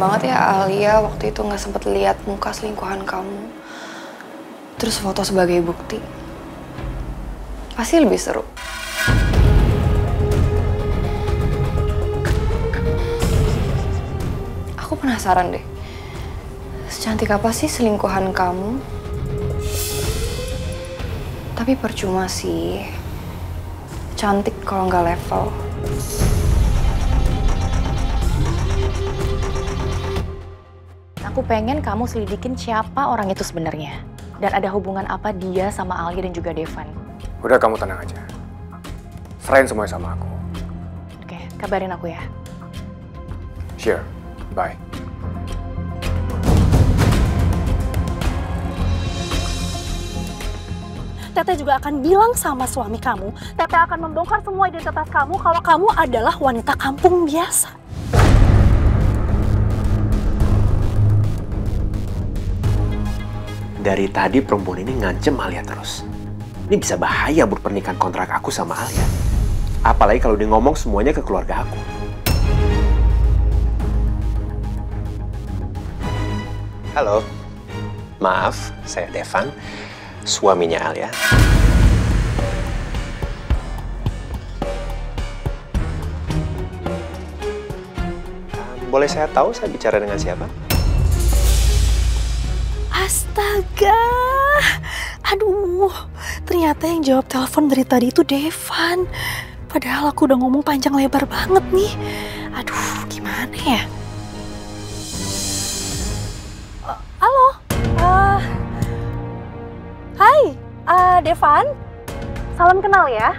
banget ya Alia waktu itu nggak sempet lihat muka selingkuhan kamu. Terus foto sebagai bukti. Pasti lebih seru. Aku penasaran deh. Secantik apa sih selingkuhan kamu? Tapi percuma sih. Cantik kalau nggak level. Aku pengen kamu selidikin siapa orang itu sebenarnya. Dan ada hubungan apa dia sama Alia dan juga Devan. Udah, kamu tenang aja. Serahin semuanya sama aku. Oke, kabarin aku ya. Sure, bye. Teteh juga akan bilang sama suami kamu, Teteh akan membongkar semua identitas kamu kalau kamu adalah wanita kampung biasa. Dari tadi perempuan ini ngancem Alia terus. Ini bisa bahaya buat pernikahan kontrak aku sama Alia. Apalagi kalau dia ngomong semuanya ke keluarga aku. Halo, maaf, saya Devan, suaminya Alia. Boleh saya tahu saya bicara dengan siapa? Astaga, aduh, ternyata yang jawab telepon dari tadi itu Devan. Padahal aku udah ngomong panjang lebar banget nih. Aduh, gimana ya? Halo, hai, Devan. Salam kenal ya.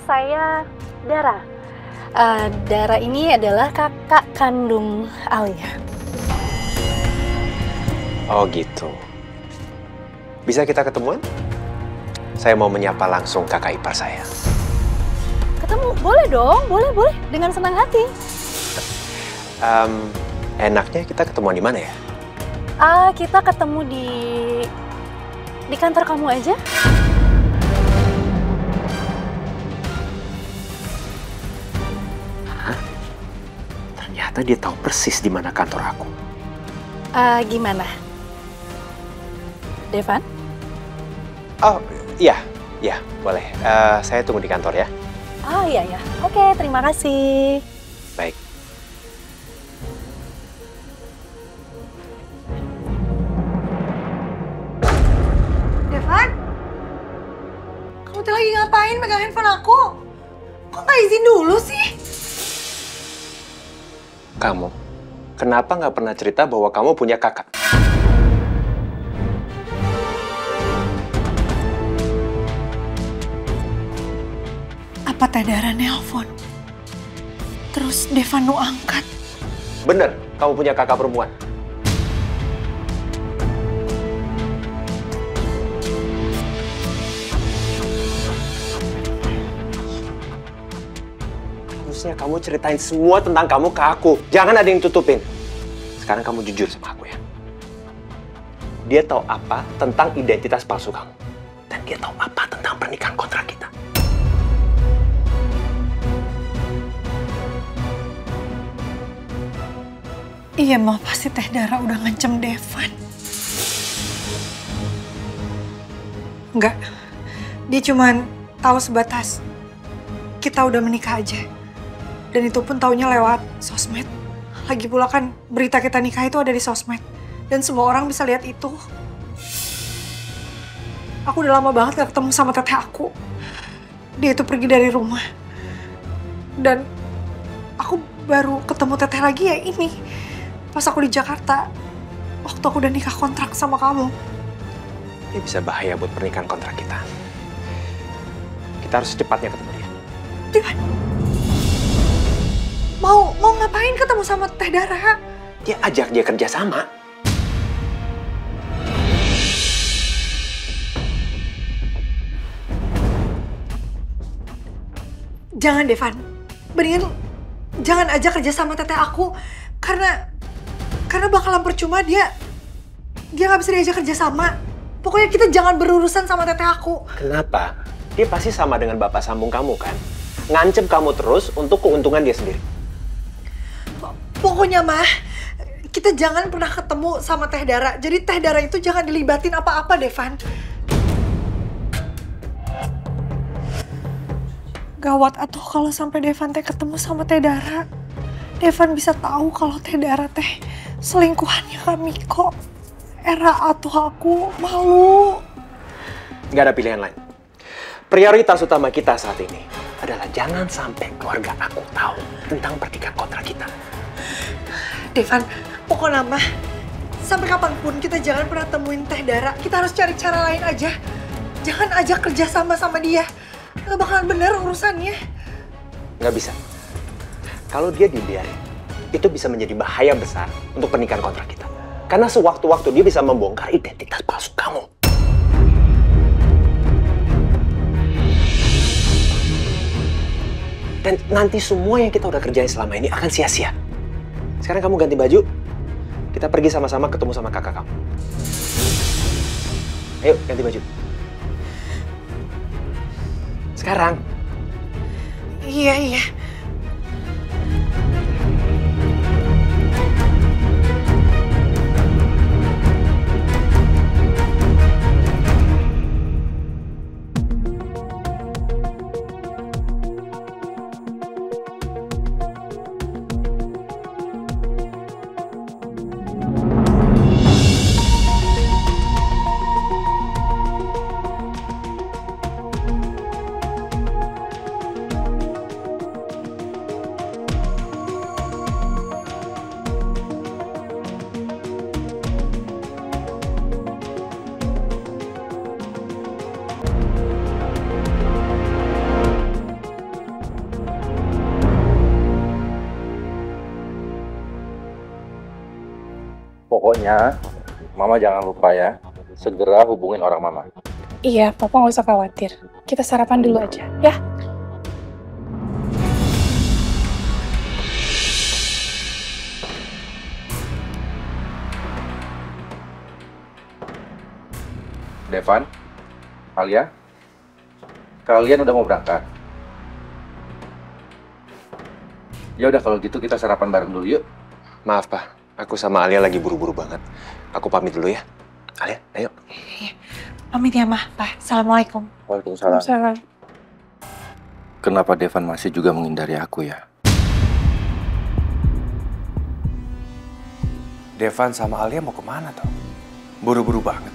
Saya Dara. Dara ini adalah kakak kandung Alia. Oh gitu. Bisa kita ketemuan? Saya mau menyapa langsung kakak ipar saya. Ketemu? Boleh dong, boleh. Dengan senang hati. Enaknya kita ketemuan di mana ya? Kita ketemu di kantor kamu aja. Hah? Ternyata dia tahu persis di mana kantor aku. Gimana? Devan? Oh, iya, boleh. Saya tunggu di kantor ya. Oh iya. Oke, terima kasih. Baik. Devan? Kamu tuh lagi ngapain megang handphone aku? Kok nggak izin dulu sih? Kamu, kenapa nggak pernah cerita bahwa kamu punya kakak? Apa Teh Dara nelpon? Terus Devan nu angkat? Bener, kamu punya kakak perempuan. Harusnya kamu ceritain semua tentang kamu ke aku. Jangan ada yang tutupin. Sekarang kamu jujur sama aku ya. Dia tahu apa tentang identitas palsu kamu. Dan dia tahu apa tentang pernikahan kontrak kita. Iya, mah pasti Teh Dara udah ngancem Devan. Enggak, dia cuman tahu sebatas kita udah menikah aja. Dan itu pun taunya lewat sosmed. Lagi pula kan berita kita nikah itu ada di sosmed. Dan semua orang bisa lihat itu. Aku udah lama banget gak ketemu sama teteh aku. Dia itu pergi dari rumah. Dan aku baru ketemu teteh lagi ya ini. Pas aku di Jakarta. Waktu aku udah nikah kontrak sama kamu. Ini bisa bahaya buat pernikahan kontrak kita. Kita harus secepatnya ketemu dia. Devan, mau ngapain ketemu sama Teh Dara? Dia ajak dia kerja sama. Jangan Devan, mendingan jangan ajak kerja sama teteh aku. Karena bakalan percuma dia nggak bisa diajak kerja sama. Pokoknya kita jangan berurusan sama teteh aku. Kenapa? Dia pasti sama dengan bapak sambung kamu kan? Ngancem kamu terus untuk keuntungan dia sendiri. Pokoknya mah kita jangan pernah ketemu sama Teh Dara. Jadi Teh Dara itu jangan dilibatin apa-apa, Devan. Gawat atuh kalau sampai Devan teh ketemu sama Teh Dara. Devan bisa tahu kalau Teh Dara teh selingkuhannya Kak Miko. Era atuh aku malu. Nggak ada pilihan lain. Prioritas utama kita saat ini adalah jangan sampai keluarga aku tahu tentang pertikaian kontrak kita. Devan, pokoknya mah sampai kapanpun kita jangan pernah temuin Teh Dara. Kita harus cari cara lain aja. Jangan ajak kerja sama dia. Nggak bakalan bener urusannya. Nggak bisa. Kalau dia dibiarin, itu bisa menjadi bahaya besar untuk pernikahan kontrak kita. Karena sewaktu-waktu dia bisa membongkar identitas palsu kamu. Dan nanti semua yang kita udah kerjain selama ini akan sia-sia. Sekarang kamu ganti baju, kita pergi sama-sama ketemu sama kakak kamu. Ayo, ganti baju. Sekarang. Iya. Pokoknya, Mama jangan lupa ya, segera hubungin orang Mama. Iya, Papa nggak usah khawatir. Kita sarapan dulu aja, ya? Devan, Alia, kalian udah mau berangkat? Ya udah kalau gitu kita sarapan bareng dulu yuk. Maaf, Pak. Aku sama Alia lagi buru-buru banget. Aku pamit dulu ya. Alia, ayo. Pamit ya, Mah. Pak, Assalamualaikum. Waalaikumsalam. Salam. Kenapa Devan masih juga menghindari aku ya? Devan sama Alia mau kemana tuh? Buru-buru banget.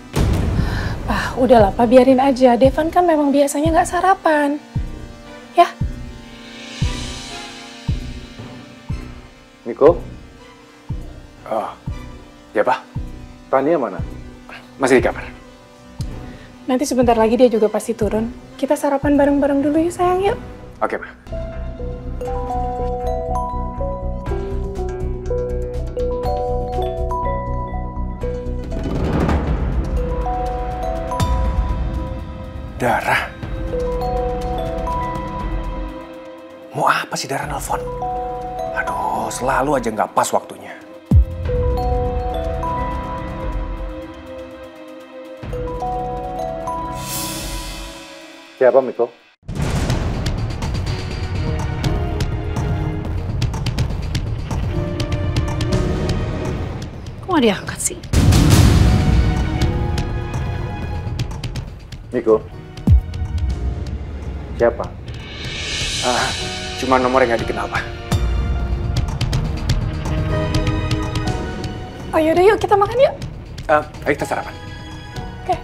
Pak, udahlah Pak, biarin aja. Devan kan memang biasanya nggak sarapan. Ya? Miko, Oh, ya Pak. Tania mana? Masih di kamar. Nanti sebentar lagi dia juga pasti turun. Kita sarapan bareng-bareng dulu ya sayang, yuk. Oke, Ma. Dara? Mau apa sih Dara nelfon? Aduh, selalu aja nggak pas waktunya. Siapa Miko? Kok nggak diangkat sih? Miko? Siapa? Cuma nomor yang nggak dikenal, Pak. Oh yaudah yuk, kita makan yuk. Ayo kita sarapan. Oke.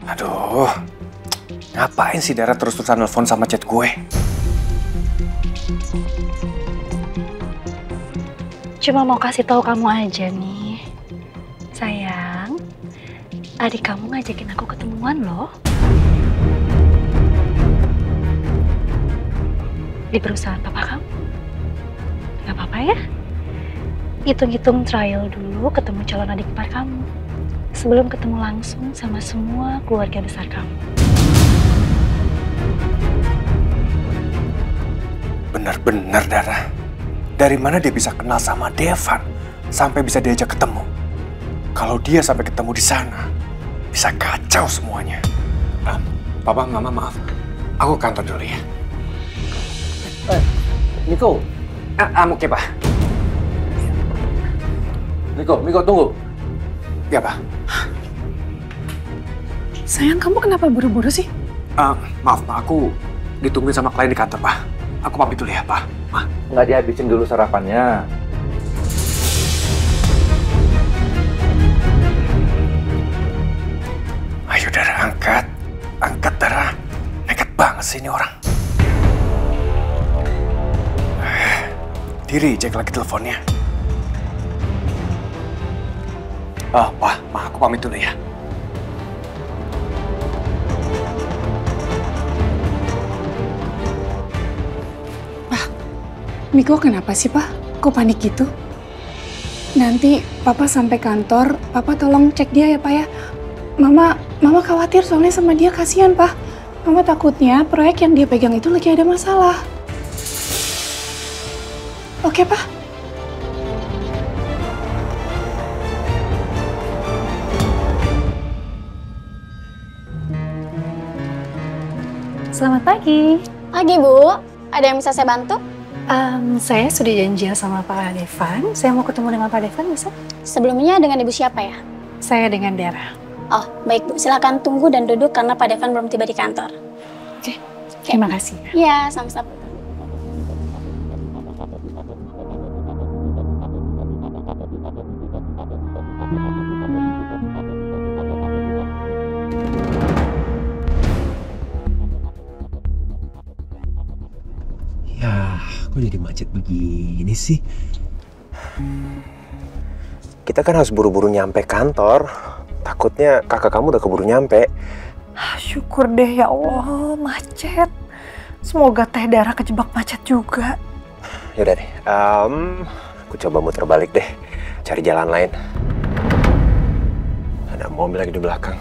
Aduh, ngapain sih Dara terus-terusan nelfon sama chat gue? Cuma mau kasih tahu kamu aja nih. Adik kamu ngajakin aku ketemuan loh. Di perusahaan papa kamu. Gak apa-apa ya? Hitung-hitung trial dulu ketemu calon adik ipar kamu. Sebelum ketemu langsung sama semua keluarga besar kamu. Bener-bener, Dara. Dari mana dia bisa kenal sama Devan sampai bisa diajak ketemu? Kalau dia sampai ketemu di sana, bisa kacau semuanya. Papa, Mama, maaf. Aku kantor dulu ya. Miko. Oke, Pak. Miko tunggu. Ya, Pak. Sayang, kamu kenapa buru-buru sih? Maaf, Pak. Aku ditungguin sama klien di kantor, Pak. Aku pamit dulu ya, Pak. Ma. Nggak dihabisin dulu sarapannya. Ayo, Dara, angkat. Angkat, Dara. Nekat banget sih ini orang. Di-reject lagi teleponnya. Pak, aku pamit dulu ya. Miko kenapa sih, Pak? Kok panik gitu? Nanti Papa sampai kantor, Papa tolong cek dia ya, Pak ya. Mama khawatir soalnya sama dia, kasihan, Pak. Mama takutnya proyek yang dia pegang itu lagi ada masalah. Oke, Pak? Selamat pagi. Pagi, Bu. Ada yang bisa saya bantu? Saya sudah janjian sama Pak Devan. Saya mau ketemu dengan Pak Devan, bisa? Sebelumnya dengan Ibu siapa ya? Saya dengan Dara. Oh, baik Bu. Silakan tunggu dan duduk karena Pak Devan belum tiba di kantor. Oke. Terima kasih. Iya, sama-sama. Kok jadi macet begini sih? Kita kan harus buru-buru nyampe kantor. Takutnya kakak kamu udah keburu nyampe. Syukur deh ya Allah, macet. Semoga Teh Dara kejebak macet juga. Yaudah deh, aku coba muter balik deh. Cari jalan lain. Ada mobil lagi di belakang.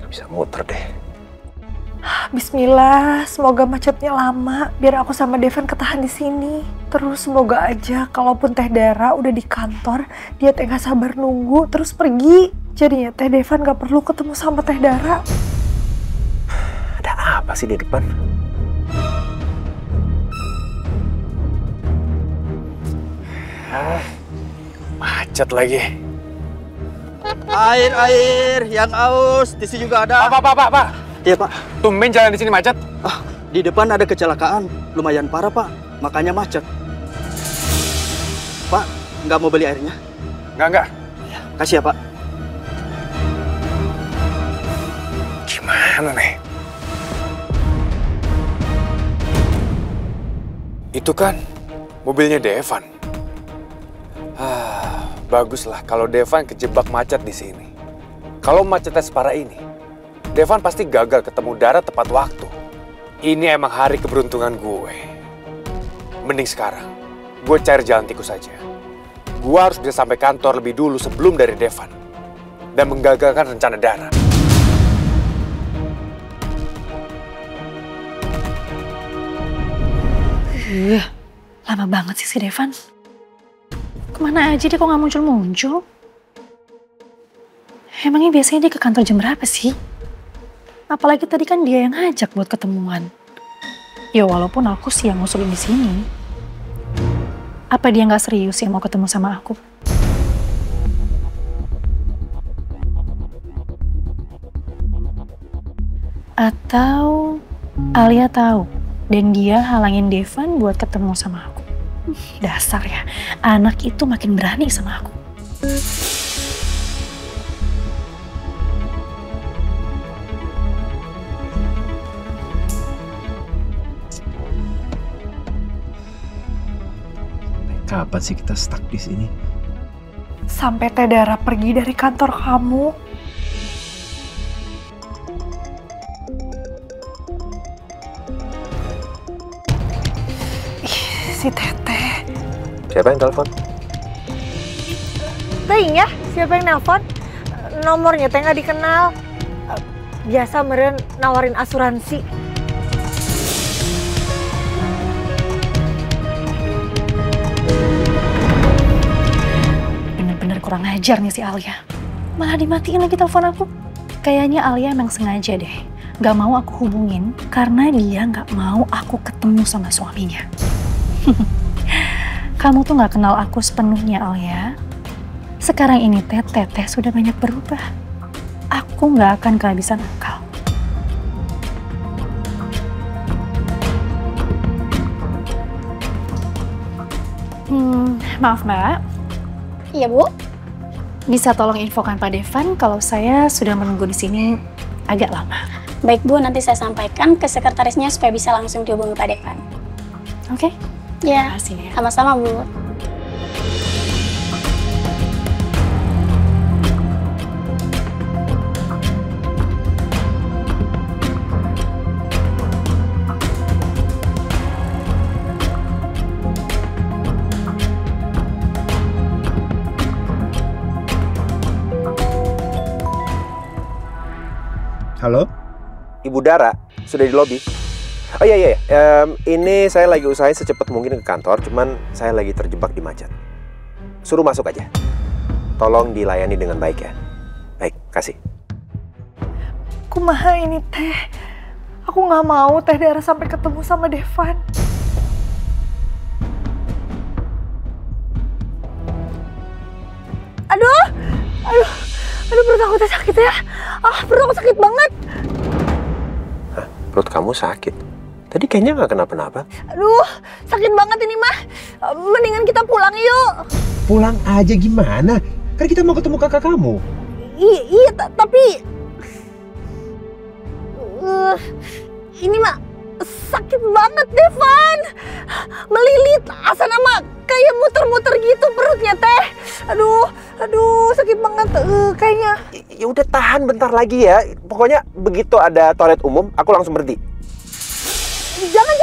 Gak bisa muter deh. Bismillah, semoga macetnya lama biar aku sama Devan ketahan di sini. Terus semoga aja kalaupun Teh Dara udah di kantor, dia nggak sabar nunggu terus pergi. Jadinya Teh Devan nggak perlu ketemu sama Teh Dara. Ada apa sih di depan? Macet lagi. Air, yang aus, di sini juga ada. Pak. Iya, Pak. Tumben jalan di sini macet. Di depan ada kecelakaan, lumayan parah, Pak. Makanya macet. Pak, nggak mau beli airnya? Nggak. Ya, kasih ya, Pak. Gimana nih? Itu kan mobilnya Devan. Baguslah kalau Devan kejebak macet di sini. Kalau macetnya separah ini, Devan pasti gagal ketemu Dara tepat waktu. Ini emang hari keberuntungan gue. Mending sekarang, gue cari jalan tikus saja. Gue harus bisa sampai kantor lebih dulu sebelum dari Devan. Dan menggagalkan rencana Dara. Lama banget sih si Devan. Kemana aja dia kok nggak muncul-muncul? Emangnya biasanya dia ke kantor jam berapa sih? Apalagi tadi kan dia yang ngajak buat ketemuan. Ya walaupun aku sih yang ngusulin di sini. Apa dia nggak serius yang mau ketemu sama aku? Atau Alia tahu dan dia halangin Devan buat ketemu sama aku. Dasar ya, anak itu makin berani sama aku. Kapan sih kita stuck di sini? sampai Teh Dara pergi dari kantor kamu. Ih, si Teteh. Siapa yang telepon? Teuing ya, siapa yang nelpon? Nomornya teh nggak dikenal. Biasa meren nawarin asuransi. Bener-bener kurang ajar nih si Alia. Malah dimatiin lagi telepon aku. Kayaknya Alia emang sengaja deh. Gak mau aku hubungin karena dia gak mau aku ketemu sama suaminya. Kamu tuh gak kenal aku sepenuhnya, Alia. Sekarang ini Teteh sudah banyak berubah. Aku gak akan kehabisan akal. Maaf Mbak. Iya Bu. Bisa tolong infokan Pak Devan kalau saya sudah menunggu di sini agak lama. Baik Bu, nanti saya sampaikan ke sekretarisnya supaya bisa langsung dihubungi Pak Devan. Oke? Ya, Terima kasih ya. sama-sama Bu. Halo? Ibu Dara, sudah di lobi? Oh iya, ini saya lagi usahain secepat mungkin ke kantor, cuman saya lagi terjebak di macet. Suruh masuk aja. Tolong dilayani dengan baik ya. Baik, kasih. Kumaha ini Teh? Aku nggak mau Teh Dara sampai ketemu sama Devan. Aduh perut aku tuh sakit ya. Perut aku sakit banget. Hah, perut kamu sakit? Tadi kayaknya nggak kenapa-napa. Aduh, sakit banget ini mah. Mendingan kita pulang yuk. Pulang aja gimana? Kan kita mau ketemu kakak kamu. Iya, tapi ini mah sakit banget Devan. Melilit, asa nama kayak muter-muter gitu perutnya Teh. Aduh, sakit banget kayaknya. Ya udah tahan bentar lagi ya. Pokoknya begitu ada toilet umum, aku langsung berhenti. Jangan.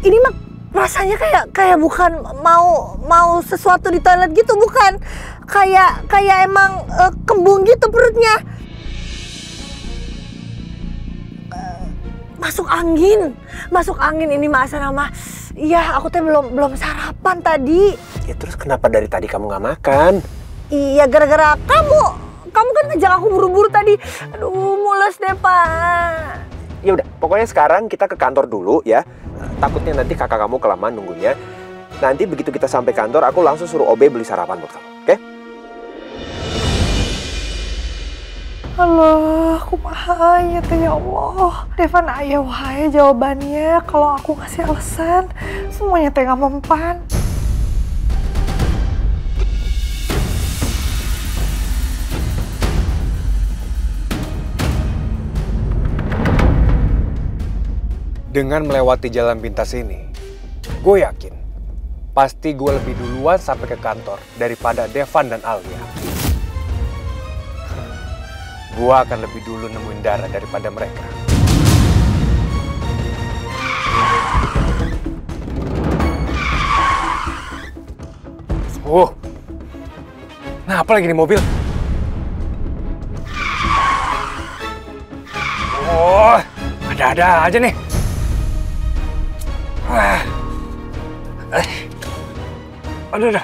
Ini mah rasanya kayak bukan mau sesuatu di toilet gitu, bukan. Kayak emang kembung gitu perutnya. Masuk angin ini mah asa nama. Iya, aku teh belum sarapan tadi. Ya terus kenapa dari tadi kamu nggak makan? Iya, gara-gara kamu kan ngajak aku buru-buru tadi. Aduh, mules deh Pak. Ya udah, pokoknya sekarang kita ke kantor dulu ya. Takutnya nanti kakak kamu kelamaan nunggunya. Nanti begitu kita sampai kantor, aku langsung suruh OB beli sarapan buat kamu, oke? Alah, kumaha ya Teh, ya Allah. Devan aya wae jawabannya kalau aku ngasih alasan. Semuanya Teh gak mempan. Dengan melewati jalan pintas ini, gue yakin pasti gue lebih duluan sampai ke kantor daripada Devan dan Alia. Gue akan lebih dulu nemuin Dara daripada mereka. Nah, apa lagi nih mobil? Oh, ada-ada aja nih. Aduh.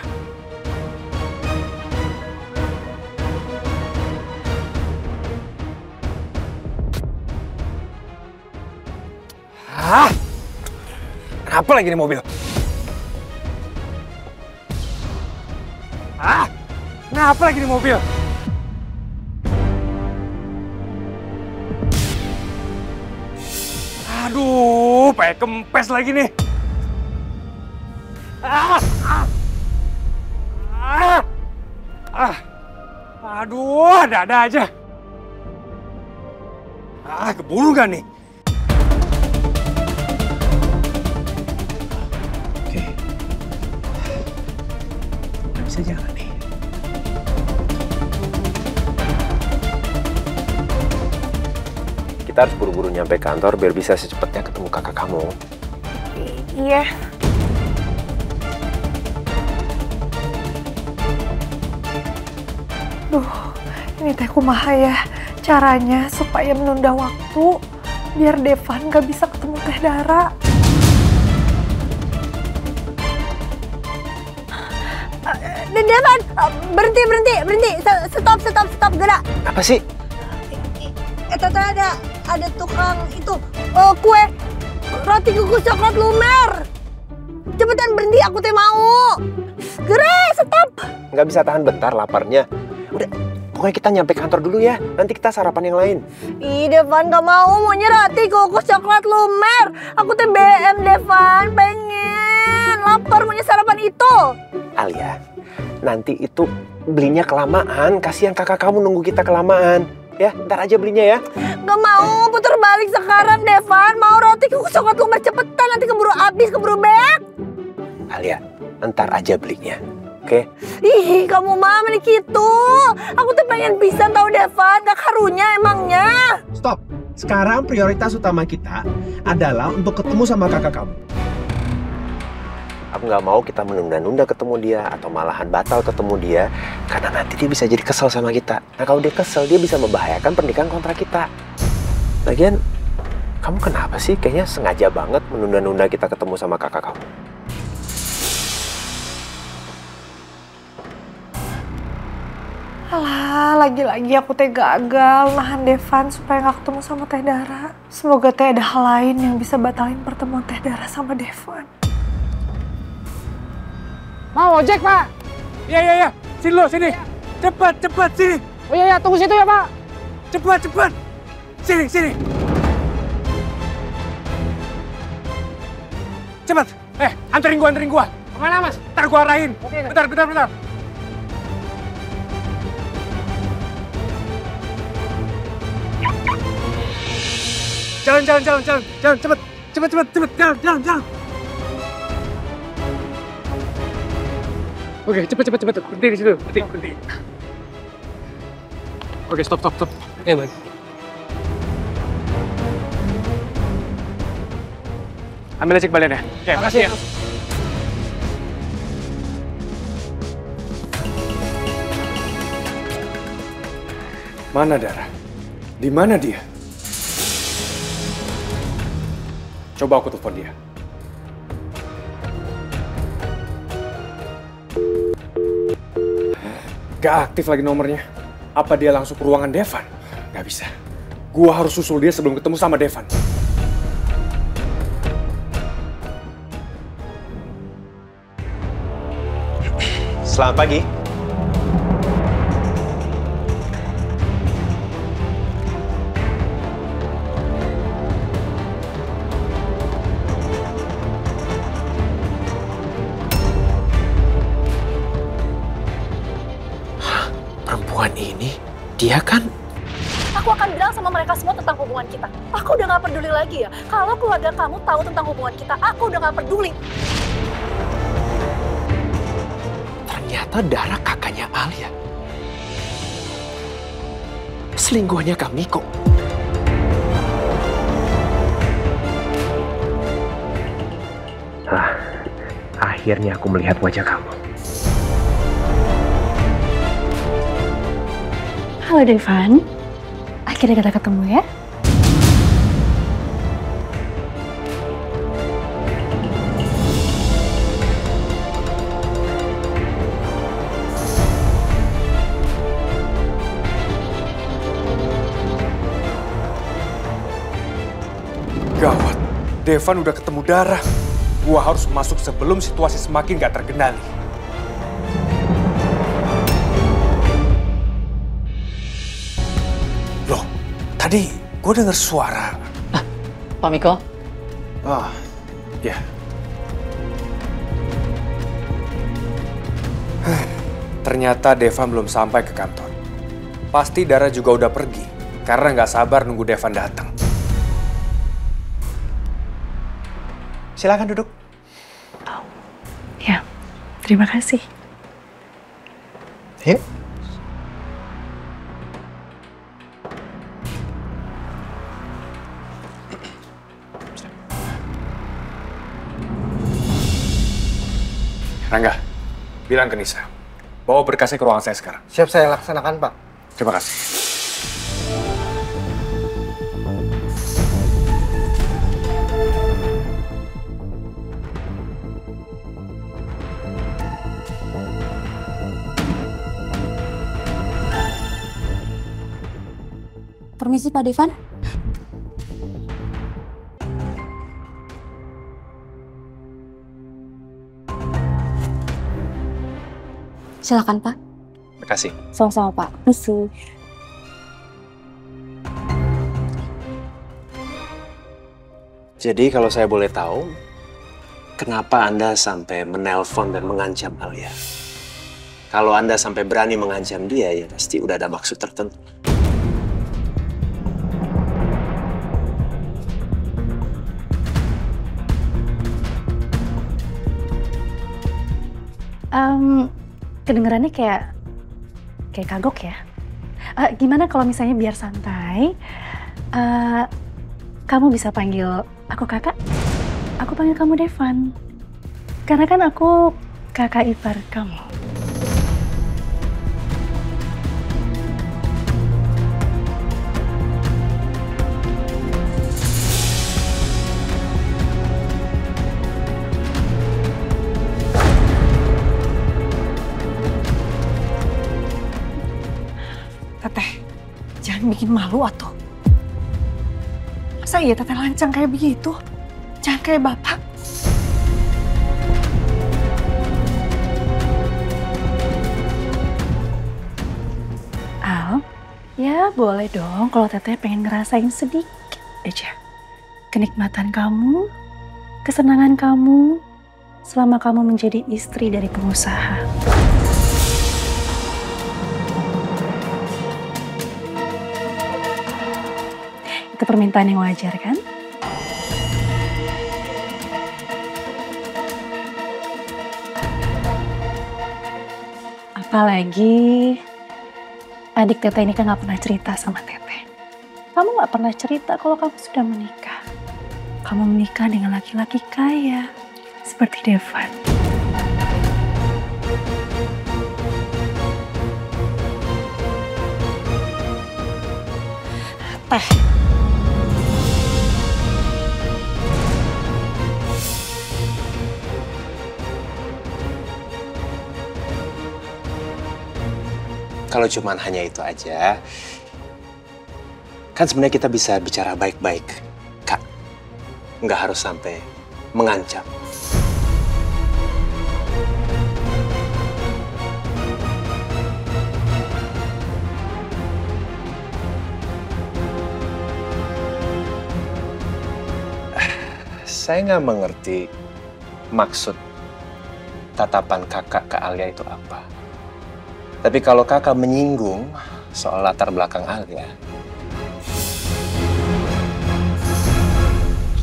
Kenapa lagi nih mobil? Kenapa lagi nih mobil? Aduh, pakai kempes lagi nih. Aduh, ada-ada aja. Keburu gak nih? Oke. bisa jalan nih. Kita harus buru-buru nyampe kantor biar bisa secepatnya ketemu kakak kamu. Iya. Duh, ini teh kumaha ya caranya supaya menunda waktu biar Devan gak bisa ketemu Teh Dara. Devan, berhenti, stop, gerak. Apa sih? Itu ada tukang itu kue roti kukus coklat lumer. Cepetan berhenti, aku teh mau. Gerak, stop. Nggak bisa tahan bentar laparnya. Udah, pokoknya kita nyampe kantor dulu ya. Nanti kita sarapan yang lain. Ih, Devan gak maunya roti kukus coklat lumer. Aku teh BM, Devan, pengen. Lapar maunya sarapan itu. Alia, nanti itu belinya kelamaan. Kasihan kakak kamu nunggu kita kelamaan. Ya, ntar aja belinya ya. Gak mau, putar balik sekarang, Devan. Mau roti kukus coklat lumer cepetan, nanti keburu habis, keburu beak. Alia, ntar aja belinya. Oke? Ih, kamu mah menik gitu. Aku tuh pengen bisa tahu Devan, gak karunya emangnya. Stop. Sekarang prioritas utama kita adalah untuk ketemu sama kakak kamu. Aku nggak mau kita menunda-nunda ketemu dia atau malahan batal ketemu dia karena nanti dia bisa jadi kesel sama kita. Nah kalau dia kesel dia bisa membahayakan pernikahan kontrak kita. Lagian kamu kenapa sih kayaknya sengaja banget menunda-nunda kita ketemu sama kakak kamu? Alah, lagi-lagi aku teh gagal nahan Devan supaya gak ketemu sama Teh Dara. Semoga teh ada hal lain yang bisa batalin pertemuan Teh Dara sama Devan. Mau ojek, Pak? Iya. Sini lo, sini. Cepat, sini. Oh iya, tunggu situ ya, Pak. Cepat. Sini. Cepat. Anterin gua. Kemana, Mas? Ntar gua arahin. Oke. Bentar. Jalan. Cepet. Jalan. Oke, cepet. Berhenti di situ. Berhenti. Oke, stop. Bang. Ambil aja kembalian ya. Oke, makasih ya. Mana Dara? Di mana dia? Coba aku telepon dia. Gak aktif lagi nomornya. Apa dia langsung ke ruangan Devan? Gak bisa. Gua harus susul dia sebelum ketemu sama Devan. Selamat pagi. Perempuan ini, dia kan? Aku akan bilang sama mereka semua tentang hubungan kita. Aku udah gak peduli lagi ya. Kalau keluarga kamu tahu tentang hubungan kita, aku udah gak peduli. Ternyata Dara kakaknya Alia. Selingkuhannya Kak Miko. Akhirnya aku melihat wajah kamu. Halo Devan, akhirnya kita ketemu ya. Gawat, Devan udah ketemu Dara. Gua harus masuk sebelum situasi semakin gak terkendali. Loh, tadi gue denger suara. Pak Miko? Oh, ya. Ternyata Devan belum sampai ke kantor. Pasti Dara juga udah pergi, karena nggak sabar nunggu Devan datang. Silakan duduk. Ya, terima kasih. Yuk. Rangga, bilang ke Nisa, bawa berkasnya ke ruangan saya sekarang. Siap saya laksanakan, Pak. Terima kasih. Permisi Pak Devan. Silakan Pak. Makasih. Sama-sama Pak. Permisi. Jadi kalau saya boleh tahu, kenapa Anda sampai menelpon dan mengancam Alia? Kalau Anda sampai berani mengancam dia, ya pasti udah ada maksud tertentu. Kedengerannya kayak kagok ya. Gimana kalau misalnya biar santai, kamu bisa panggil aku kakak, aku panggil kamu Devan. Karena kan aku kakak ipar kamu. Teteh, jangan bikin malu atuh. Masa iya teteh lancang kayak begitu? Jangan kayak bapak. Al, ya boleh dong kalau teteh pengen ngerasain sedikit aja. Kenikmatan kamu, kesenangan kamu, selama kamu menjadi istri dari pengusaha. Itu permintaan yang wajar kan? Apalagi adik teteh ini kan gak pernah cerita sama teteh. Kamu gak pernah cerita kalau kamu sudah menikah. Kamu menikah dengan laki-laki kaya seperti Devan. Teh. Kalau cuman hanya itu aja, kan sebenarnya kita bisa bicara baik-baik, Kak. Nggak harus sampai mengancam. Saya nggak mengerti maksud tatapan kakak ke Alia itu apa. Tapi kalau kakak menyinggung soal latar belakang Alia,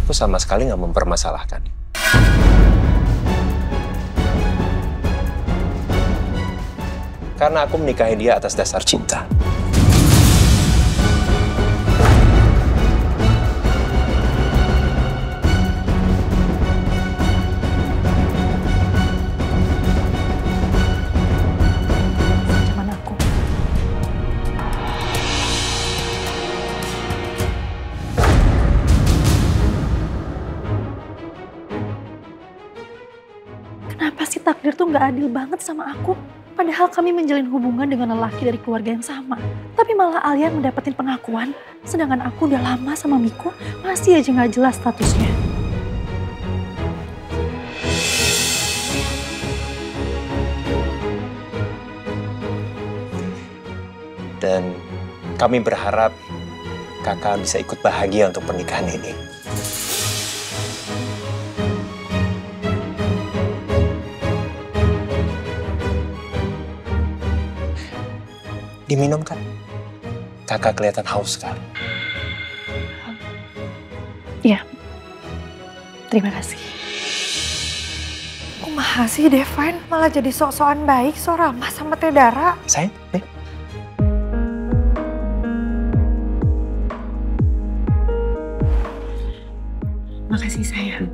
aku sama sekali nggak mempermasalahkan. Karena aku menikahi dia atas dasar cinta. Kenapa sih takdir tuh gak adil banget sama aku? Padahal kami menjalin hubungan dengan lelaki dari keluarga yang sama. Tapi malah Alia mendapatkan pengakuan, sedangkan aku udah lama sama Miko, masih aja gak jelas statusnya. Dan kami berharap kakak bisa ikut bahagia untuk pernikahan ini. Diminum kan? Kakak kelihatan haus sekali. Iya, terima kasih. Kumaha sih Devan? Malah jadi sok-sokan baik, sok ramah sama Teh Dara. Sayang, nih. Makasih sayang.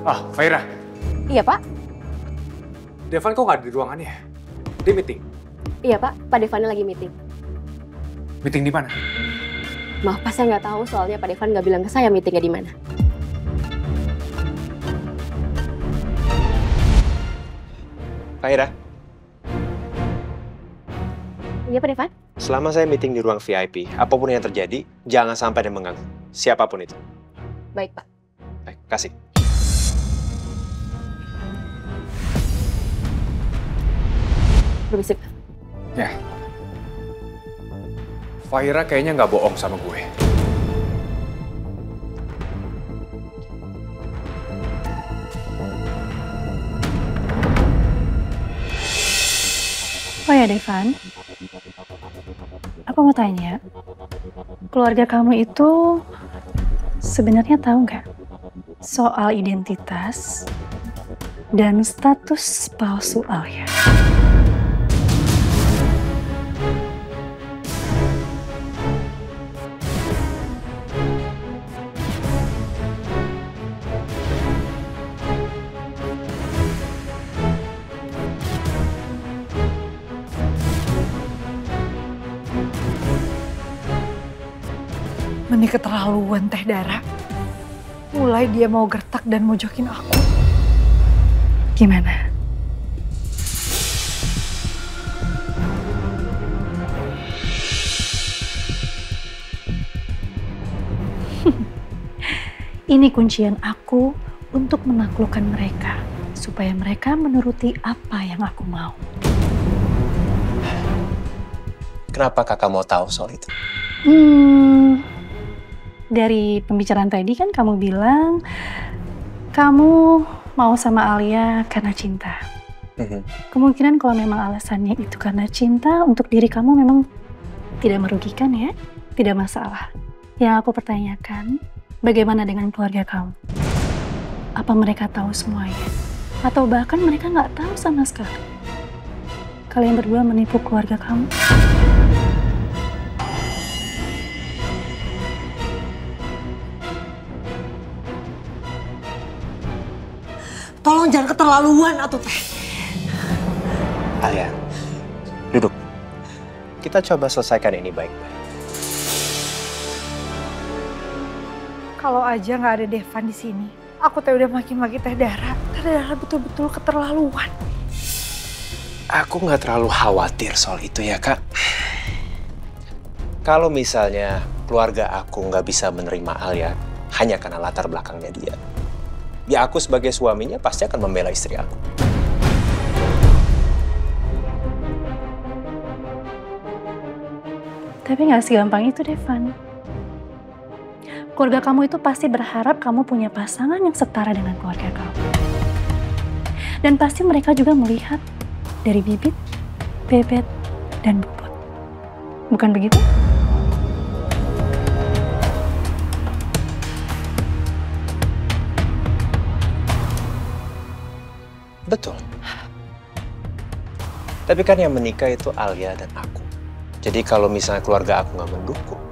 Ah, Faira. Iya, Pak. Devan kok nggak di ruangannya? Dia meeting. Iya, Pak. Pak Devan lagi meeting. Meeting di mana? Maaf, Pak, saya nggak tahu soalnya Pak Devan nggak bilang ke saya meetingnya di mana. Faira, Iya, Pak Devan? selama saya meeting di ruang VIP, apapun yang terjadi, jangan sampai ada yang mengganggu. Siapapun itu. Baik, Pak. Baik, kasih. Permisi, Pak. Ya. Faira kayaknya nggak bohong sama gue. Oh ya Devan, aku mau tanya, keluarga kamu itu sebenarnya tahu nggak soal identitas dan status palsu Alia? Ini keterlaluan Teh Dara. Mulai dia mau gertak dan mojokin aku. Gimana? Ini kuncian aku untuk menaklukkan mereka, supaya mereka menuruti apa yang aku mau. Kenapa kakak mau tahu soal itu? Dari pembicaraan tadi kan kamu bilang kamu mau sama Alia karena cinta. Kemungkinan kalau memang alasannya itu karena cinta, untuk diri kamu memang tidak merugikan ya, tidak masalah. Yang aku pertanyakan, bagaimana dengan keluarga kamu? Apa mereka tahu semuanya? Atau bahkan mereka nggak tahu sama sekali? Kalian berdua menipu keluarga kamu? Tolong jangan keterlaluan atuh Teh. Alia, duduk. Kita coba selesaikan ini baik-baik. Kalau aja nggak ada Devan di sini, aku Teh udah maki-maki Teh Dara. Teh Dara betul-betul keterlaluan. Aku nggak terlalu khawatir soal itu ya, Kak. Kalau misalnya keluarga aku nggak bisa menerima Alia hanya karena latar belakangnya dia, ya aku sebagai suaminya pasti akan membela istri aku. Tapi nggak segampang itu, Devan. Keluarga kamu itu pasti berharap kamu punya pasangan yang setara dengan keluarga kamu. Dan pasti mereka juga melihat dari bibit, bebet, dan bobot. Bukan begitu? Betul. Tapi kan yang menikah itu Alia dan aku. Jadi kalau misalnya keluarga aku nggak mendukung,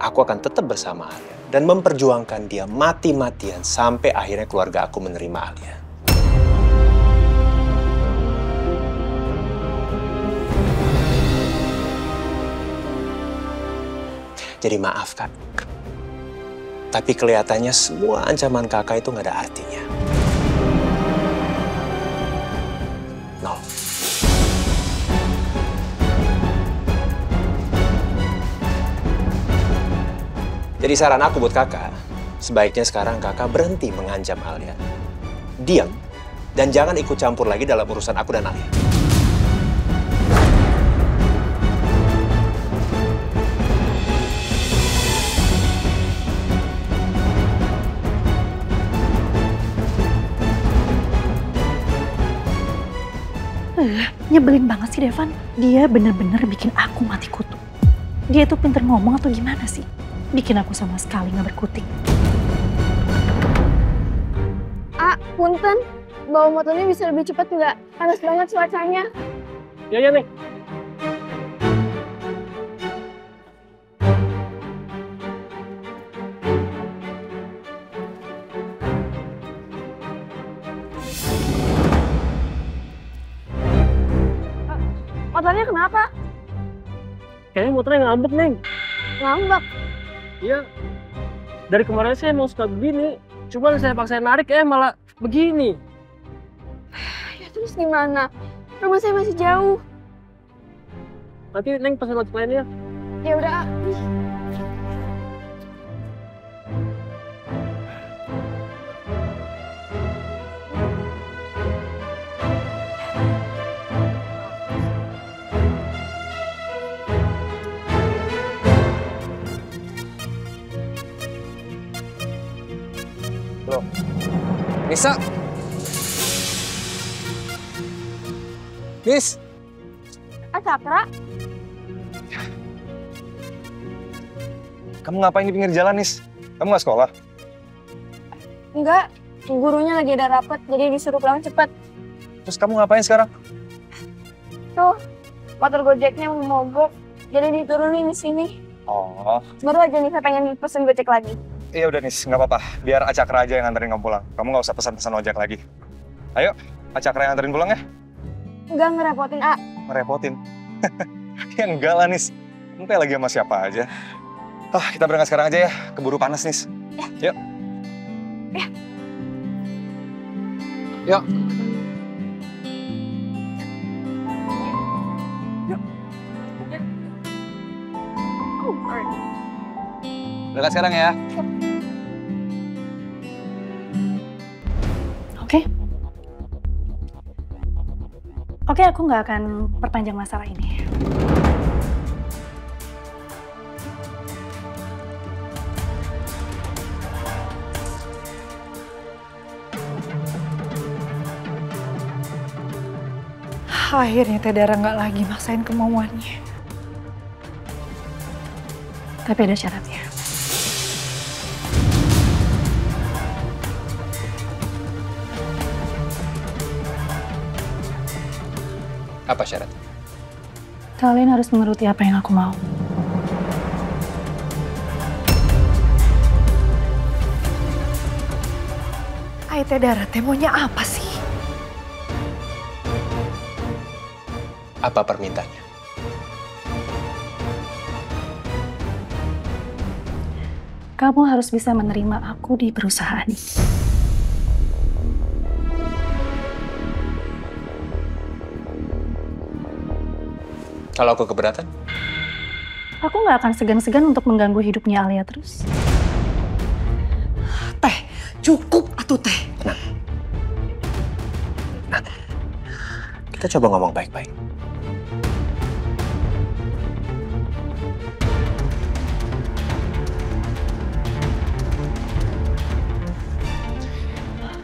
aku akan tetap bersama Alia dan memperjuangkan dia mati-matian sampai akhirnya keluarga aku menerima Alia. Jadi maaf, Kak. Tapi kelihatannya semua ancaman kakak itu nggak ada artinya. No. Jadi saran aku buat kakak, sebaiknya sekarang kakak berhenti mengancam Alia. Diam, dan jangan ikut campur lagi dalam urusan aku dan Alia. Nyebelin banget sih Devan. Dia bener-bener bikin aku mati kutu. Dia tuh pinter ngomong atau gimana sih? Bikin aku sama sekali nggak berkutik. Punten, bawa motornya bisa lebih cepat nggak? Panas banget cuacanya. Ya nih. Motornya kenapa? Kayaknya motornya ngambek, Neng. Ngambek? Iya. Dari kemarin saya mau suka begini. Cuma saya paksa narik, malah begini. Ya terus gimana? Rumah saya masih jauh. Nanti Neng pesan ojek lainnya. Ya udah. Loh, Nisa. Nis. Cakra. Kamu ngapain di pinggir jalan, Nis? Kamu nggak sekolah? Enggak, gurunya lagi ada rapat, jadi disuruh pulang cepat. Terus kamu ngapain sekarang? Tuh, motor Gojeknya mau mogok, jadi diturunin di sini. Oh. Baru aja nih saya pengen pesen Gojek lagi. Iya udah, Nis, nggak apa-apa. Biar Acakra aja yang nganterin kamu pulang. Kamu nggak usah pesan-pesan ojek lagi. Ayo, Acakra yang nganterin pulang ya? Enggak ngerepotin, A. Ngerepotin? Ya enggak lah, Nis. Kamu kayak lagi sama siapa aja. Kita berangkat sekarang aja ya. Keburu panas, Nis. Yuk. Yuk. Berangkat sekarang ya. Oke, aku nggak akan perpanjang masalah ini. Akhirnya Teh Dara nggak lagi maksain kemauannya. Tapi ada syaratnya. Apa syaratnya? Kalian harus menuruti apa yang aku mau. Teh Dara, teh maunya apa sih? Apa permintaannya? Kamu harus bisa menerima aku di perusahaan. Kalau aku keberatan? Aku nggak akan segan-segan untuk mengganggu hidupnya Alia terus. Teh, cukup atuh Teh. Nah, kita coba ngomong baik-baik.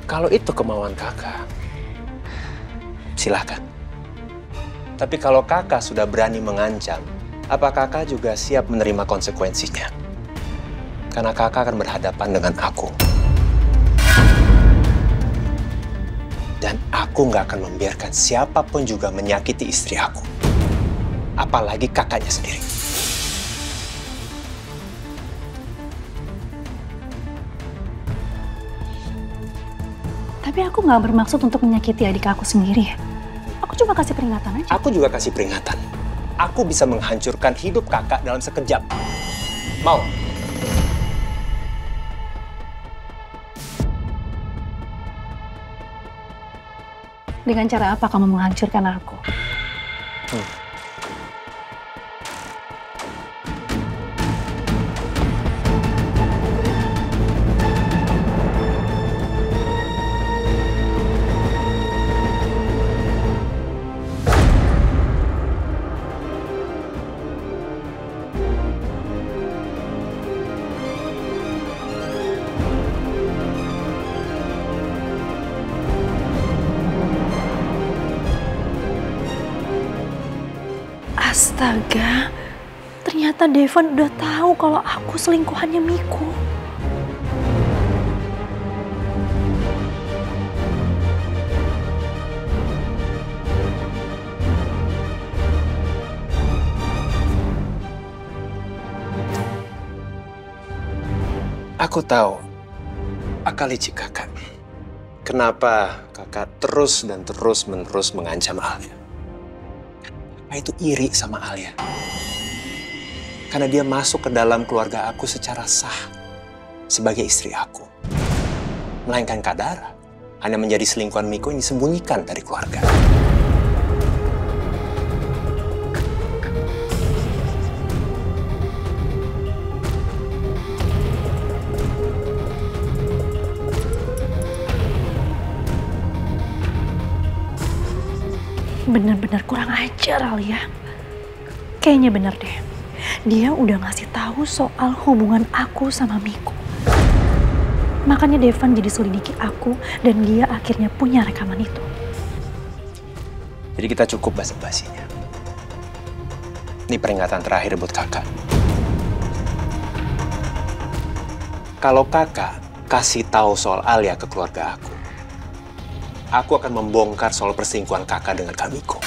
Kalau itu kemauan kakak, silahkan. Tapi kalau kakak sudah berani mengancam, apa kakak juga siap menerima konsekuensinya? Karena kakak akan berhadapan dengan aku. Dan aku nggak akan membiarkan siapapun juga menyakiti istri aku. Apalagi kakaknya sendiri. Tapi aku nggak bermaksud untuk menyakiti adik aku sendiri. Aku cuma kasih peringatan aja. Aku juga kasih peringatan. Aku bisa menghancurkan hidup kakak dalam sekejap. Mau? Dengan cara apa kamu menghancurkan aku? Astaga, ternyata Devon udah tahu kalau aku selingkuhannya Miko. Aku tahu akal licik kakak. Kenapa kakak terus dan terus-menerus mengancam Alia? Kakak itu iri sama Alia. Karena dia masuk ke dalam keluarga aku secara sah sebagai istri aku. Melainkan Kak Dara hanya menjadi selingkuhan Miko yang disembunyikan dari keluarga. Bener-bener kurang ajar Alia. Kayaknya bener deh. Dia udah ngasih tahu soal hubungan aku sama Miko. Makanya Devon jadi selidiki aku dan dia akhirnya punya rekaman itu. Jadi kita cukup basa-basinya. Ini peringatan terakhir buat kakak. Kalau kakak kasih tahu soal Alia ke keluarga aku akan membongkar soal perselingkuhan kakak dengan Kak Miko.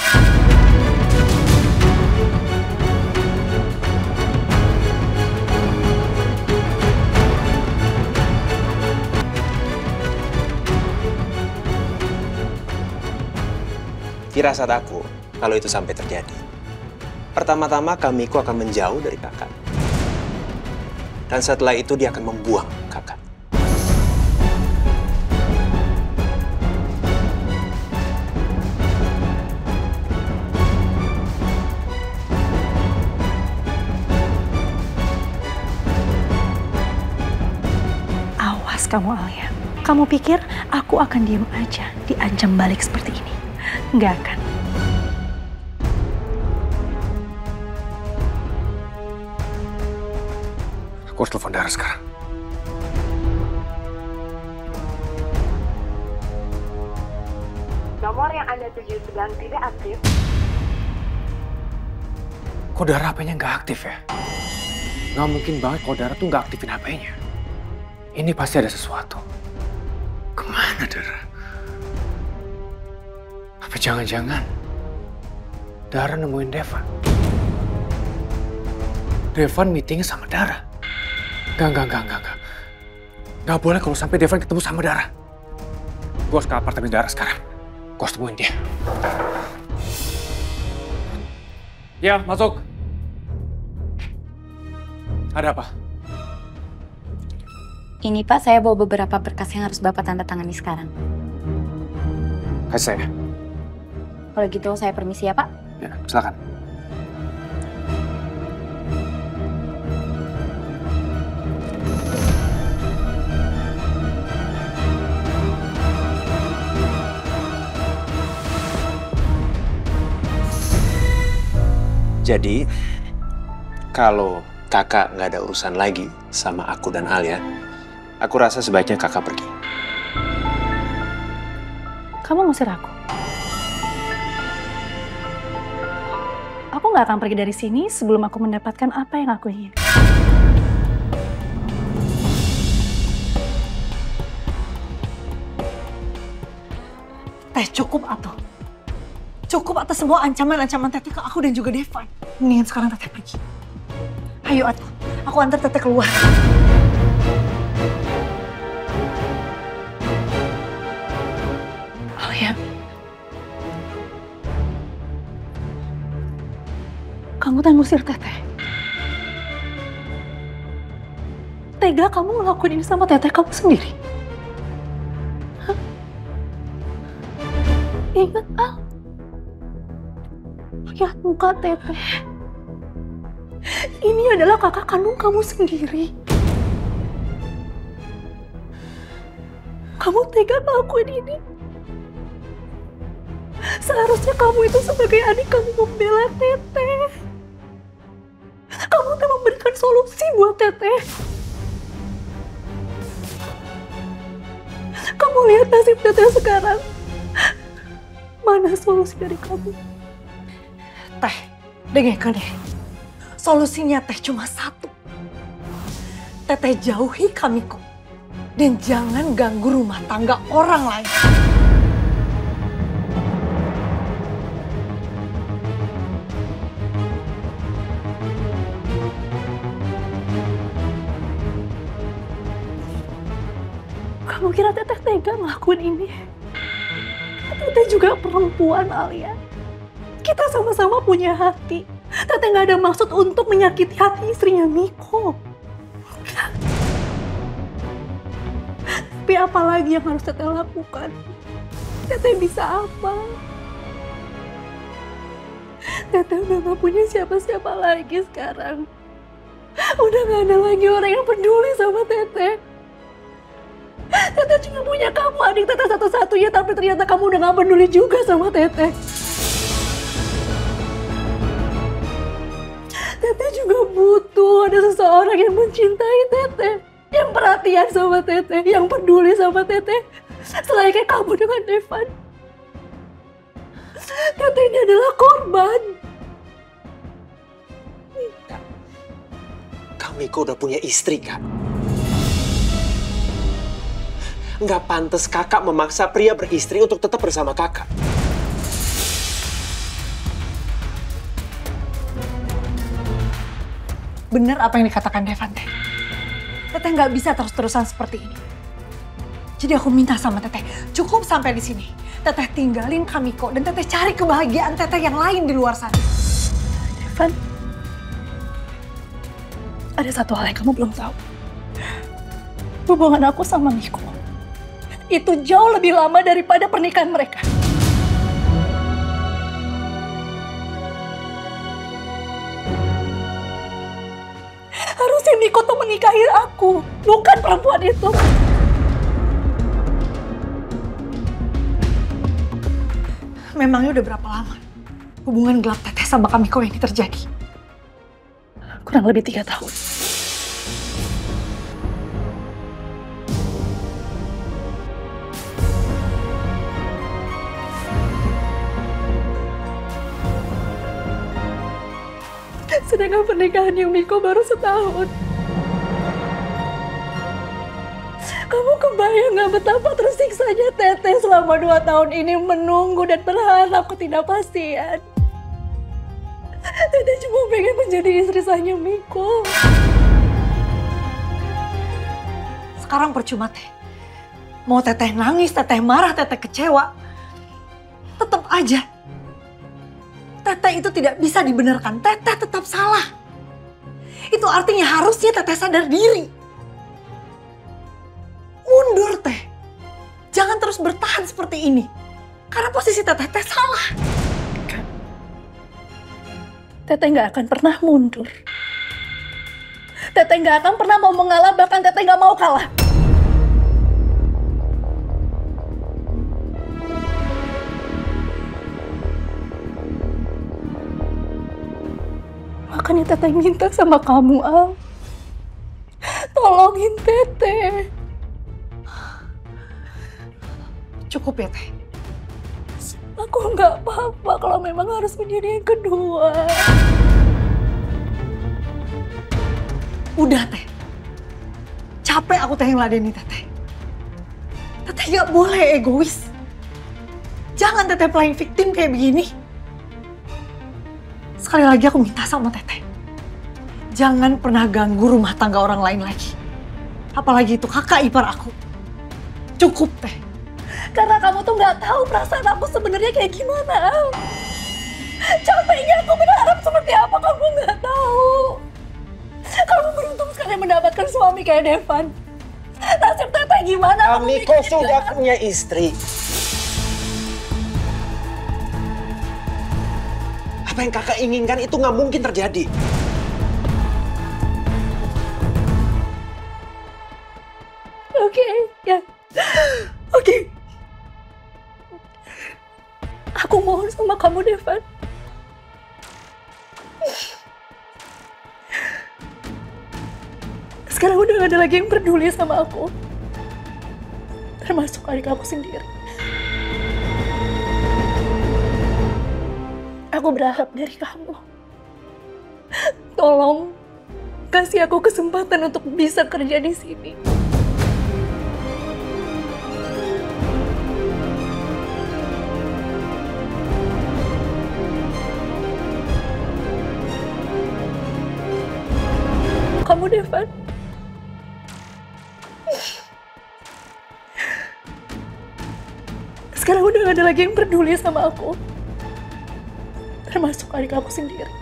Firasat aku, kalau itu sampai terjadi, pertama-tama Kak Miko akan menjauh dari kakak. Dan setelah itu dia akan membuang kakak. Awas kamu Alia. Kamu pikir aku akan diam aja diancam balik seperti ini? Nggak akan. Aku harus telepon Dara sekarang. Nomor yang Anda tuju sedang tidak aktif. Kok Dara HP-nya nggak aktif ya? Nggak mungkin banget kalau Dara tuh nggak aktifin HP-nya. Ini pasti ada sesuatu. Kemana Dara? Apa jangan-jangan Dara nemuin Devon? Devon meeting sama Dara? Enggak. Nggak boleh kalau sampai Devon ketemu sama Dara. Gue harus ke apartemen Dara sekarang. Gue harus temuin dia. Ya, masuk. Ada apa? Ini Pak, saya bawa beberapa berkas yang harus Bapak tanda tangani sekarang. Kasih saya. Kalau gitu saya permisi ya Pak. Ya, silakan. Jadi, kalau kakak nggak ada urusan lagi sama aku dan Alia, aku rasa sebaiknya kakak pergi. Kamu ngusir aku? Aku nggak akan pergi dari sini sebelum aku mendapatkan apa yang aku ingin. Teh, cukup Atuh. Cukup atas semua ancaman-ancaman Teteh ke aku dan juga Devon. Mendingan sekarang Teteh pergi. Ayo Atuh, aku antar Teteh keluar. Alia, kamu tak ngusir Teteh. Tega kamu ngelakuin ini sama Teteh kamu sendiri. Hah? Ingat Al. Lihat muka Teteh. Ini adalah kakak kandung kamu sendiri. Kamu tega ngelakuin ini. Seharusnya kamu itu sebagai adik kamu membela Teteh. Kamu tuh memberikan solusi buat Teteh. Kamu lihat nasib Teteh sekarang. Mana solusi dari kamu? Teh, Dengarkan deh, solusinya teh cuma satu. Teteh jauhi Kamiko dan jangan ganggu rumah tangga orang lain. Kamu kira Teteh tega ngelakuin ini? Teteh juga perempuan, Alia. Kita sama-sama punya hati. Teteh nggak ada maksud untuk menyakiti hati istrinya Miko. Tapi apa lagi yang harus Teteh lakukan? Teteh bisa apa? Teteh udah gak punya siapa-siapa lagi sekarang. Udah gak ada lagi orang yang peduli sama Teteh. Teteh cuma punya kamu, adik Teteh satu-satunya, tapi ternyata kamu udah gak peduli juga sama Teteh. Teteh juga butuh ada seseorang yang mencintai Teteh, yang perhatian sama Teteh, yang peduli sama Teteh. Selain kayak kamu dengan Devan. Teteh ini adalah korban. Kak Miko udah punya istri, Kak. Nggak pantas kakak memaksa pria beristri untuk tetap bersama kakak. Bener apa yang dikatakan Devan, Teh. Teteh nggak bisa terus-terusan seperti ini. Jadi aku minta sama Teteh, cukup sampai di sini. Teteh tinggalin Kamiko dan Teteh cari kebahagiaan Teteh yang lain di luar sana. Devan, ada satu hal yang kamu belum tahu. Hubungan aku sama Miko itu jauh lebih lama daripada pernikahan mereka. Harusnya Miko tuh menikahi aku, bukan perempuan itu. Memangnya udah berapa lama hubungan gelap Teteh sama Kamiko ini terjadi? Kurang lebih 3 tahun. Sedangkan pernikahannya Miko baru setahun. Kamu kebayang gak betapa tersiksanya Teteh selama 2 tahun ini menunggu dan berharap ketidakpastian. Teteh cuma pengen menjadi istri sahnya Miko. Sekarang percuma, Teh. Mau Teteh nangis, Teteh marah, Teteh kecewa. Tetap aja. Teteh itu tidak bisa dibenarkan. Teteh tetap salah. Itu artinya harusnya Teteh sadar diri. Mundur, Teh. Jangan terus bertahan seperti ini. Karena posisi Teteh salah. Teteh nggak akan pernah mundur. Teteh nggak akan pernah mau mengalah, bahkan Teteh nggak mau kalah. Makanya Teteh minta sama kamu, Al. Tolongin Teteh. Cukup ya, Teh. Aku nggak apa-apa kalau memang harus menjadi yang kedua. Udah, Teh. Capek aku Teh yang ladeni Teteh. Teteh gak boleh egois. Jangan Teteh playing victim kayak begini. Sekali lagi aku minta sama Teteh. Jangan pernah ganggu rumah tangga orang lain lagi. Apalagi itu kakak ipar aku. Cukup, Teh. Karena kamu tuh nggak tahu perasaan aku sebenarnya kayak gimana, Al. Capeknya aku berharap seperti apa kamu nggak tahu. Kamu beruntung sekali mendapatkan suami kayak Devan. Nasib Teteh gimana? Miko sudah punya istri. Apa yang kakak inginkan itu nggak mungkin terjadi. Oke, ya. Oke. Aku mohon sama kamu, Devan. Sekarang udah gak ada lagi yang peduli sama aku. Termasuk adik aku sendiri. Aku berharap dari kamu. Tolong kasih aku kesempatan untuk bisa kerja di sini. Kamu, Devan, sekarang udah gak ada lagi yang peduli sama aku, termasuk adik aku sendiri.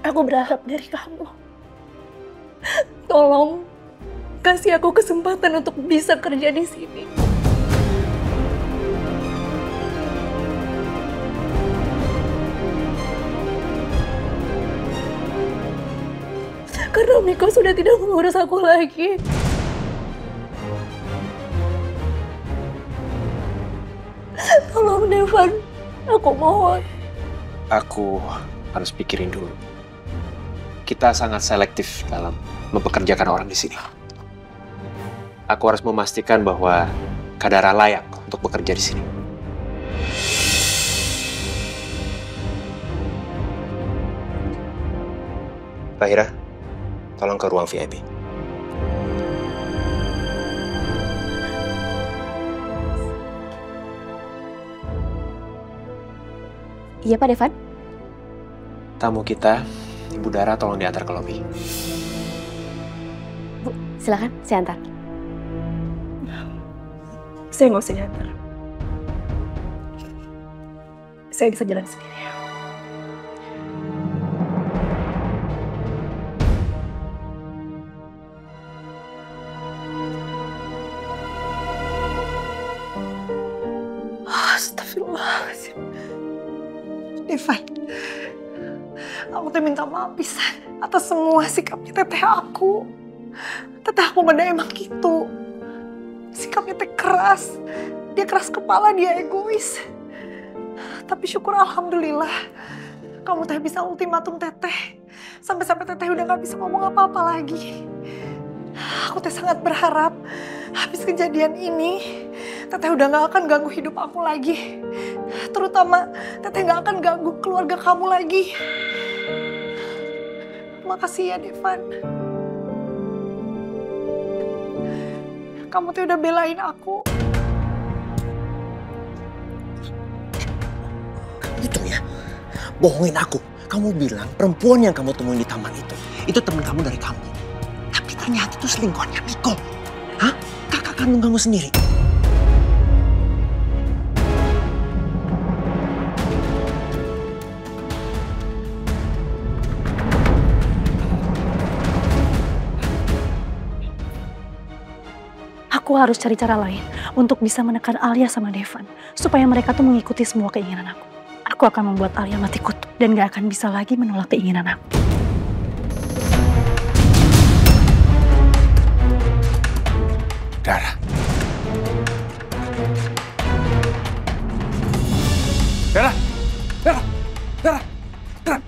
Aku berharap dari kamu, tolong kasih aku kesempatan untuk bisa kerja di sini. Karena Miko sudah tidak mengurus aku lagi. Tolong, Devan, aku mohon. Aku harus pikirin dulu. Kita sangat selektif dalam mempekerjakan orang di sini. Aku harus memastikan bahwa Kadara layak untuk bekerja di sini. Tahira, tolong ke ruang VIP. Iya, Pak Devan. Tamu kita, Ibu Dara, tolong diantar ke lobi. Bu, silakan, saya antar. Saya nggak usah diantar. Saya bisa jalan sendiri. Astagfirullahaladzim. Devan, aku tuh minta maaf pisan atas semua sikapnya teteh aku. Teteh aku pada emang gitu. Sikapnya teh keras. Dia keras kepala, dia egois. Tapi syukur alhamdulillah kamu teh bisa ultimatum teteh. Sampai-sampai teteh udah gak bisa ngomong apa-apa lagi. Aku teh sangat berharap habis kejadian ini teteh udah gak akan ganggu hidup aku lagi. Terutama teteh gak akan ganggu keluarga kamu lagi. Makasih ya, Devan. Kamu tuh udah belain aku. Itu ya, bohongin aku. Kamu bilang perempuan yang kamu temuin di taman itu teman kamu dari kamu. Tapi ternyata itu selingkuhannya Miko. Hah? Kakak kandung kamu sendiri. Aku harus cari cara lain untuk bisa menekan Alia sama Devan, supaya mereka tuh mengikuti semua keinginan aku. Aku akan membuat Alia mati kutu dan gak akan bisa lagi menolak keinginan aku. Dara. Dara. Dara. Dara. Dara.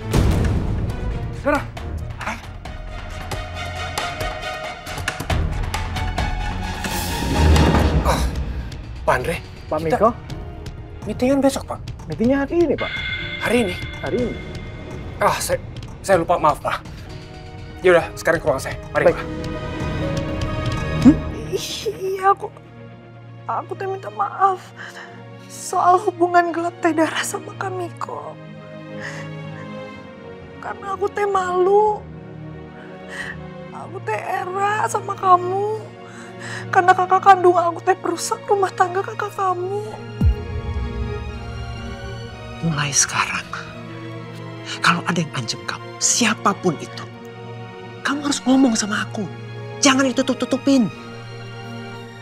Dara. Pak Andre, Pak Miko, meetingan besok, Pak. meetingnya hari ini, Pak. Hari ini? Hari ini. Saya lupa, maaf, Pak. Yaudah, sekarang ke ruang saya. Mari, Pak. Iya, aku teh minta maaf soal hubungan gelap teh Dara sama Kak Miko. Karena aku teh malu. Aku teh era sama kamu. Karena kakak kandung aku teh perusak rumah tangga kakak kamu. Mulai sekarang, kalau ada yang ancam kamu, siapapun itu, kamu harus ngomong sama aku. Jangan ditutup-tutupin.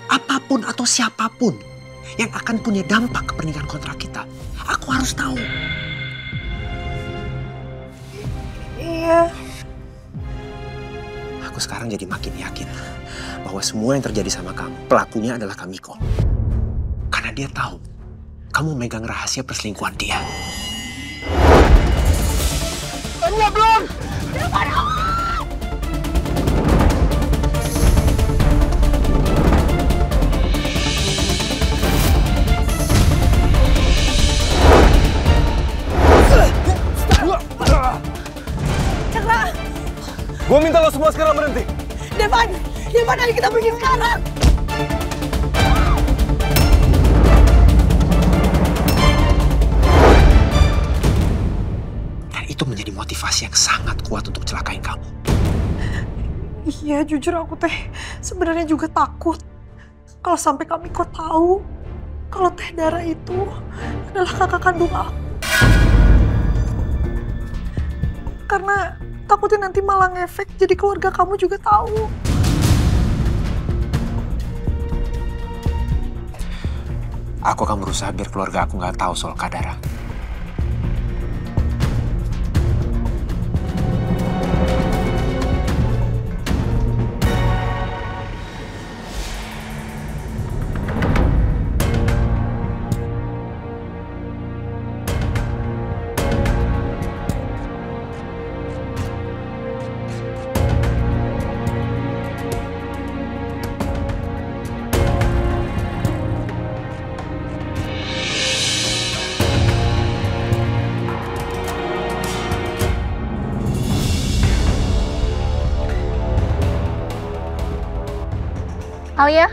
Apapun atau siapapun yang akan punya dampak ke pernikahan kontrak kita, aku harus tahu. Iya. Aku sekarang jadi makin yakin bahwa semua yang terjadi sama kamu, pelakunya adalah Kak Miko. Karena dia tahu kamu megang rahasia perselingkuhan dia. Belum. Gue minta lo semua sekarang berhenti. Devan, ayo kita pergi sekarang. Dan itu menjadi motivasi yang sangat kuat untuk celakain kamu. Iya, jujur aku teh sebenarnya juga takut kalau sampai Kak Miko tahu kalau Teh Dara itu adalah kakak kandung aku. Karena takutnya nanti malah ngefek jadi keluarga kamu juga tahu. Aku akan berusaha biar keluarga aku nggak tahu soal Kak Dara. Alia?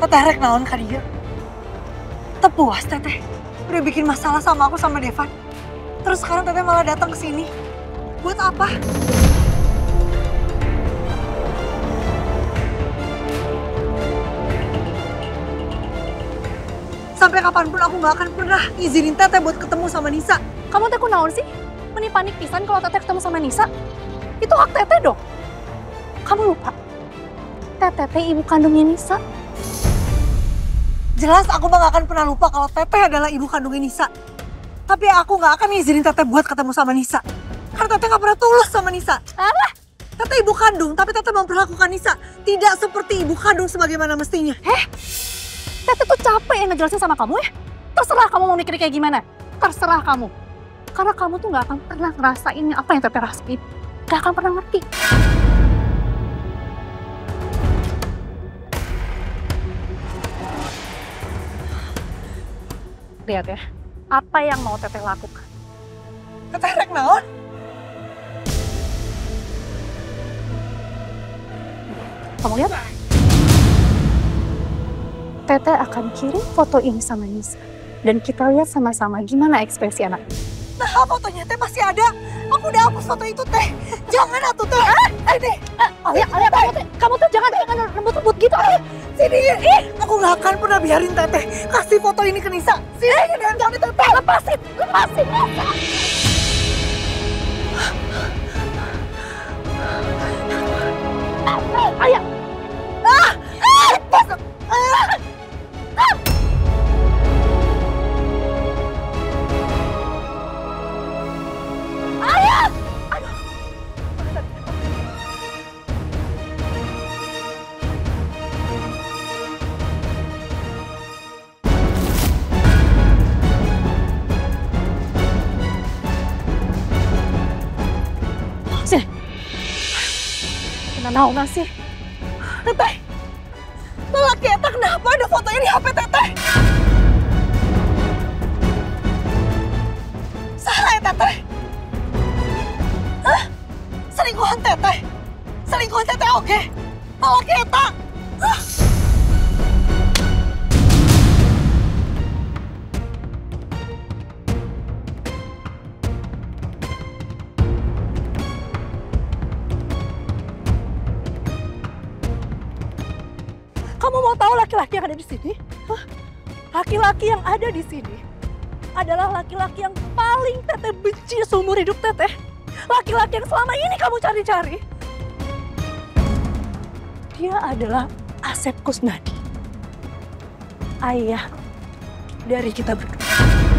Teteh rek naon ka dia? Tepuas Teteh. Udah bikin masalah sama aku sama Devan. Terus sekarang Teteh malah datang ke sini. Buat apa? Sampai kapanpun aku gak akan pernah izinin Teteh buat ketemu sama Nisa. Kamu teh kunaon sih? Meni panik pisan kalau Teteh ketemu sama Nisa? Itu hak Teteh dong. Kamu lupa? Teteh teh ibu kandungnya Nisa. Jelas aku gak akan pernah lupa kalau Teteh adalah ibu kandungnya Nisa. Tapi aku gak akan izinin Teteh buat ketemu sama Nisa. Karena Teteh gak pernah tulus sama Nisa. Apa? Teteh ibu kandung, tapi Teteh memperlakukan Nisa tidak seperti ibu kandung sebagaimana mestinya. Teteh tuh capek ya ngejelasin sama kamu ya. Terserah kamu mau mikir kayak gimana. Terserah kamu. Karena kamu tuh gak akan pernah ngerasain apa yang Teteh rasain. Gak akan pernah ngerti. Lihat ya, apa yang mau Teteh lakukan? Teteh rek naon? Kamu lihat? Teteh akan kirim foto ini sama Nisa. Dan kita lihat sama-sama gimana ekspresi anak. Nah, fotonya Teh masih ada. Aku udah hapus foto itu Teh. Jangan atuh Teh. Sini. Alia, kamu tuh jangan rebut-rebut gitu. Sini. Aku gak akan pernah biarin Teteh kasih foto ini ke Nisa. Sini, jangan Teteh. Lepasin. Alia. Lepas. Sini. Kenapa sih? Teteh, lelaki eta kenapa ada fotonya di HP Teteh? Salah ya Teteh? Hah? Selingkuhan Teteh? Selingkuhan Teteh oke? Lelaki eta? Hah? Kamu mau tahu laki-laki yang ada di sini? Laki-laki yang ada di sini adalah laki-laki yang paling Teteh benci seumur hidup Teteh. Laki-laki yang selama ini kamu cari-cari. Dia adalah Asep Kusnadi, ayah dari kita berdua.